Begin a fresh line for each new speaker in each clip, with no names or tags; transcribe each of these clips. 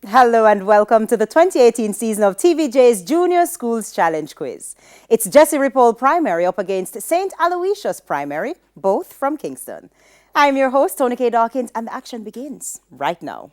Hello and welcome to the 2018 season of TVJ's Junior Schools Challenge Quiz. It's Jessie Ripoll Primary up against St. Aloysius Primary, both from Kingston. I'm your host, Tony K. Dawkins, and the action begins right now.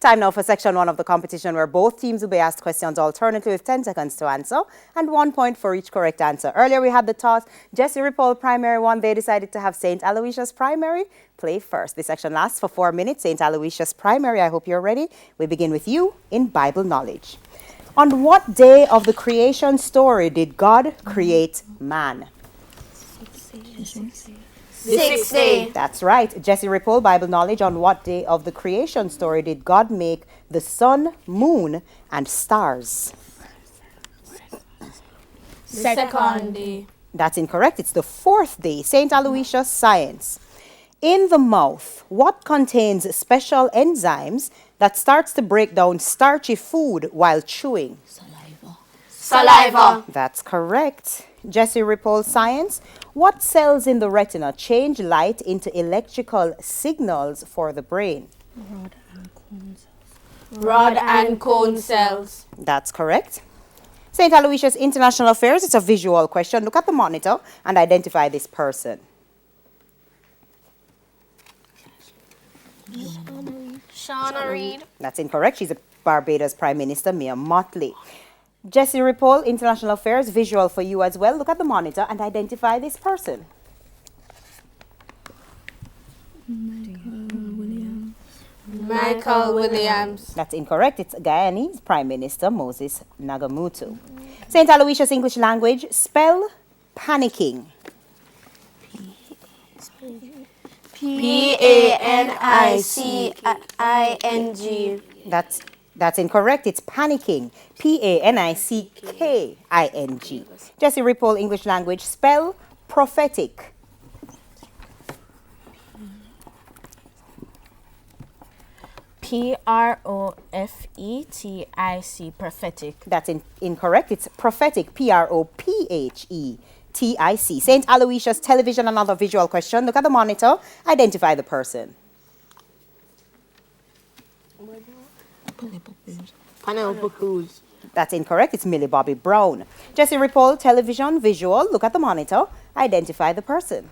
Time now for section 1 of the competition, where both teams will be asked questions alternately with 10 seconds to answer and 1 point for each correct answer. Earlier we had the toss. Jessie Ripoll Primary won. They decided to have St. Aloysius Primary play first. This section lasts for 4 minutes. St. Aloysius Primary, I hope you're ready. We begin with you in Bible knowledge. On what day of the creation story did God create man?
Sixth day.
That's right. Jessie Ripoll, Bible knowledge. On what day of the creation story did God make the sun, moon, and stars?
Second day.
That's incorrect. It's the fourth day. St. Aloysius Science. In the mouth, what contains special enzymes that starts to break down starchy food while chewing?
Saliva.
That's correct. Jessie Ripoll Science. What cells in the retina change light into electrical signals for the brain?
Rod and cone cells.
That's correct. St. Aloysius International Affairs. It's a visual question. Look at the monitor and identify this person.
Shauna Reid.
That's incorrect. She's a Barbados Prime Minister, Mia Motley. Jessie Ripoll, International Affairs, visual for you as well. Look at the monitor and identify this person.
Michael Williams.
That's incorrect. It's Guyanese Prime Minister Moses Nagamutu. St. Aloysius English Language, spell panicking.
Panicking.
That's incorrect. It's panicking. Panicking. Jessie Ripoll, English Language. Spell prophetic.
Profetic. Prophetic.
That's incorrect. It's prophetic. Prophetic. St. Aloysius Television, another visual question. Look at the monitor. Identify the person.
Penelope Cruz.
That's incorrect. It's Millie Bobby Brown. Jessie Ripoll Television, visual. Look at the monitor. Identify the person.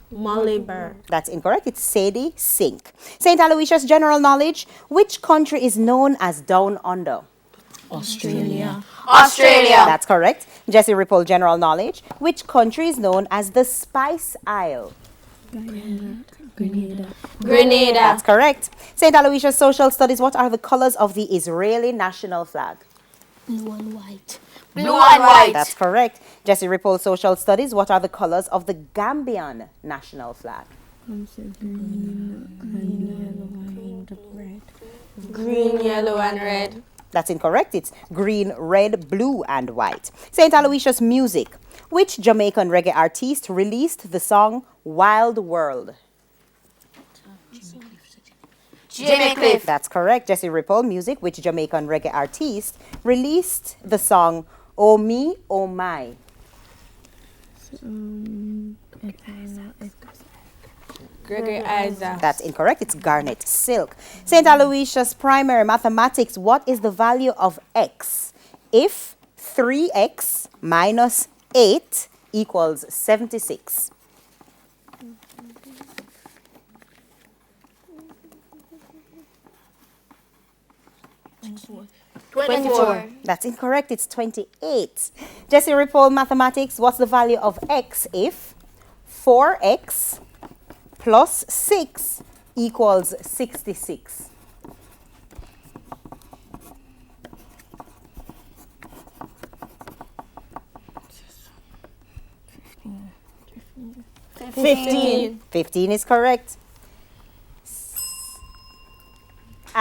Molly Burr.
That's incorrect. It's Sadie Sink. St. Aloysius General Knowledge. Which country is known as Down Under?
Australia.
That's correct. Jessie Ripoll General Knowledge. Which country is known as the Spice Isle?
Grenada.
That's correct. St. Aloysius Social Studies. What are the colors of the Israeli national flag?
Blue and white.
That's correct. Jessie Ripoll Social Studies. What are the colors of the Gambian national flag?
Green, yellow, and red.
That's incorrect. It's green, red, blue, and white. St. Aloysius Music. Which Jamaican reggae artist released the song Wild World?
Jimmy Cliff.
That's correct. Jessie Ripoll Music. Which Jamaican reggae artist released the song Oh Me, Oh My?
Gregory Isaac.
That's incorrect. It's Garnet Silk. St. Aloysius Primary Mathematics. What is the value of x if 3x minus 8 equals 76?
$24.
That's incorrect. It's 28. Jessie Ripoll Mathematics. What's the value of x if 4x plus 6 equals 66?
$15.
15 is correct.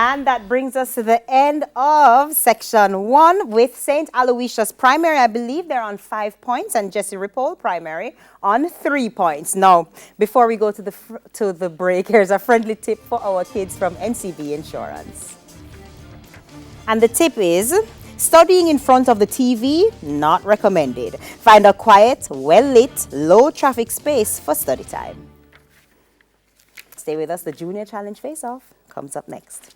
And that brings us to the end of section 1 with St. Aloysius primary. I believe they're on 5 points, and Jessie Ripoll primary on 3 points. Now, before we go to the break, here's a friendly tip for our kids from NCB Insurance. And the tip is, studying in front of the TV, not recommended. Find a quiet, well-lit, low-traffic space for study time. Stay with us. The Junior Challenge Face-Off comes up next.